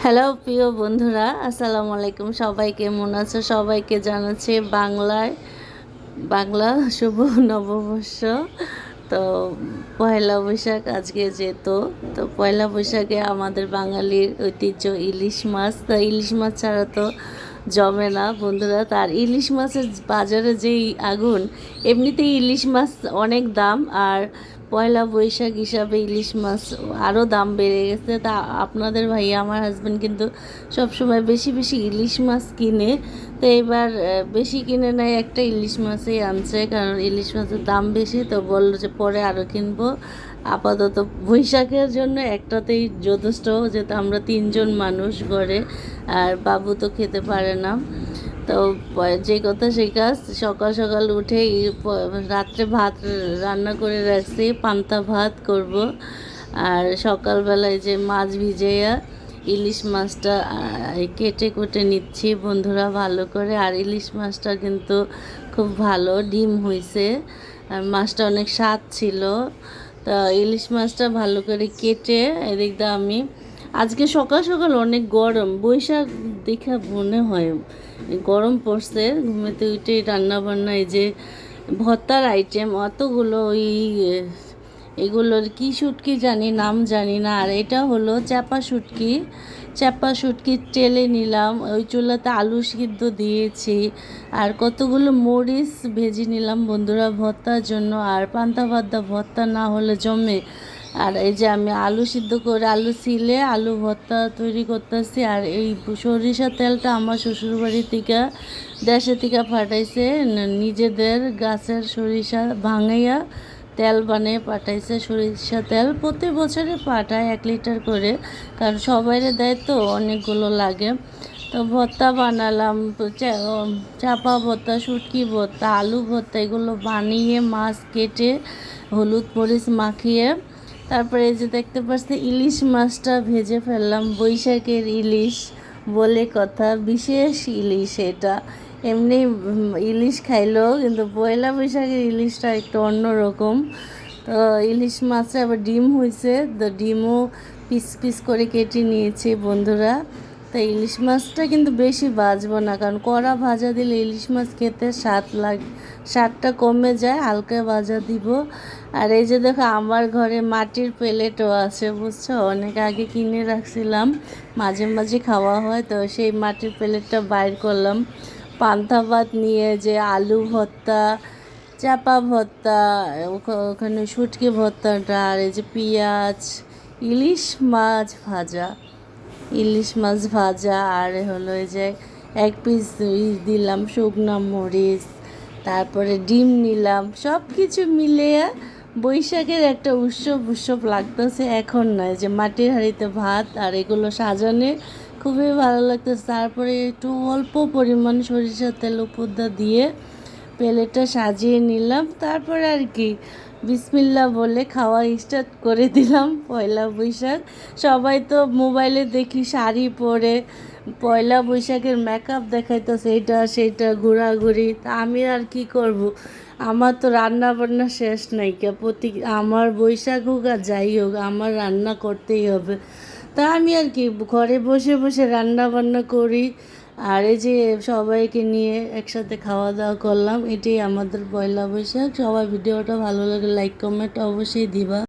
Hello প্রিয় বন্ধুরা, আসসালামু আলাইকুম। সবাই কেমন আছো? সবাইকে জানাচ্ছি বাংলা শুভ নববর্ষ। তো পয়লা বৈশাখ আজকে তো পয়লা বৈশাখে আমাদের বাঙালির ঐতিহ্য ইলিশ মাছ। তো ইলিশ মাছ ছাড়া তো জমে না বন্ধুরা। তার ইলিশ মাছের বাজারে যেই আগুন, এমনিতেই ইলিশ মাছ অনেক দাম, আর পয়লা বৈশাখ হিসাবে ইলিশ মাছ আরও দাম বেড়ে গেছে। তা আপনাদের ভাইয়া আমার হাজব্যান্ড কিন্তু সবসময় বেশি বেশি ইলিশ মাছ কিনে। তো এবার বেশি কিনে নেয়, একটা ইলিশ মাছই আনছে, কারণ ইলিশ মাছের দাম বেশি। তো বললো যে পরে আরও কিনবো, আপাতত বৈশাখের জন্য একটাতেই যথেষ্ট, যেহেতু আমরা 3জন মানুষ ঘরে, আর বাবু তো খেতে পারে না। তো যে কথা সেই কাজ, সকাল সকাল উঠে রাত্রে ভাত রান্না করে রাখছি, পান্তা ভাত করব। আর সকালবেলায় যে মাছ ভিজাইয়া ইলিশ মাছটা কেটে কুটে নিচ্ছি বন্ধুরা ভালো করে। আর ইলিশ মাছটা কিন্তু খুব ভালো ডিম হয়েছে, আর মাছটা অনেক স্বাদ ছিল। তা ইলিশ মাছটা ভালো করে কেটে এদিক দিয়ে আমি আজকে সকাল সকাল অনেক গরম, বৈশাখ দেখে মনে হয় গরম পড়ছে। ঘুমেতে উঠে রান্নাবান্না, এই যে ভর্তার আইটেম অতগুলো, এগুলোর কি শুটকি জানি, নাম জানি না। আর এটা হলো চাপা শুটকি টেলে নিলাম, ওই চুলাতে আলু সিদ্ধ দিয়েছি, আর কতগুলো মরিচ ভেজে নিলাম বন্ধুরা ভর্তার জন্য। আর পান্তা ভাত ভর্তা না হলে জমে। আর এই যে আমি আলু সিদ্ধ করে আলু ছিলে আলু ভর্তা তৈরি করতেছি। আর এই সরিষার তেলটা আমার শ্বশুরবাড়ি থেকে, দেশে থেকে পাঠাইছে, নিজেদের গাছের সরিষা ভাঙাইয়া তেল বানিয়ে পাঠাইছে। সরিষা তেল প্রতি বছরে পাঠায় 1 লিটার করে, কারণ সবাইরে দেয় তো অনেকগুলো লাগে। তো ভর্তা বানালাম, চাপা ভর্তা, শুটকি ভর্তা, আলু ভর্তা, এগুলো বানিয়ে মাছ কেটে হলুদ মরিচ মাখিয়ে তারপরে এই যে দেখতে পাচ্ছি ইলিশ মাছটা ভেজে ফেললাম। বৈশাখের ইলিশ বলে কথা, বিশেষ ইলিশ এটা। এমনি ইলিশ খাইলেও কিন্তু পয়লা বৈশাখের ইলিশটা একটু অন্যরকম। তো ইলিশ মাছে আবার ডিম হয়েছে, তো ডিমও পিস পিস করে কেটে নিয়েছি বন্ধুরা। তো ইলিশ মাছটা কিন্তু বেশি ভাজবো না, কারণ কড়া ভাজা দিলে ইলিশ মাছ খেতে স্বাদটা কমে যায়, হালকা ভাজা দিব। আর এই যে দেখো আমার ঘরে মাটির প্লেটও আছে বুঝছো, অনেক আগে কিনে রাখছিলাম, মাঝে মাঝে খাওয়া হয়। তো সেই মাটির প্লেটটা বাইর করলাম। পান্তা ভাত নিয়ে যে আলু ভর্তা, চাপা ভর্তা, ওখানে শুটকি ভর্তাটা, আর এই যে পেঁয়াজ, ইলিশ মাছ ভাজা আর হলো এই যে 1 পিস দিলাম শুকনো মরিচ, তারপরে ডিম নিলাম। সব কিছু মিলিয়ে বৈশাখের একটা উৎসব লাগতেছে এখন, নয় যে মাটির হাঁড়িতে ভাত আর এগুলো সাজানে খুবই ভালো লাগতেছে। তারপরে একটু অল্প পরিমাণ সরিষার তেল উপর দিয়ে প্লেটটা সাজিয়ে নিলাম। তারপরে আর কি বিসমিল্লাহ বলে খাওয়া স্টার্ট করে দিলাম। পয়লা বৈশাখ সবাই তো মোবাইলে দেখি শাড়ি পরে পয়লা বৈশাখের মেকআপ দেখাইতেছে, এইটা সেইটা ঘোরাঘুরি। তা আমি আর কি করব, আমার তো রান্না বান্না শেষ নাই কে। আমার বৈশাখ হোক আর যাই হোক, আমার রান্না করতেই হবে। তা আমি আর কি ঘরে বসে বসে রান্না বান্না করি। আর এই যে সবাইকে নিয়ে একসাথে খাওয়া দাওয়া করলাম। এটাই আমাদের পয়লা বৈশাখ। সবাই ভিডিওটা ভালো লাগে লাইক কমেন্ট অবশ্যই দিবা।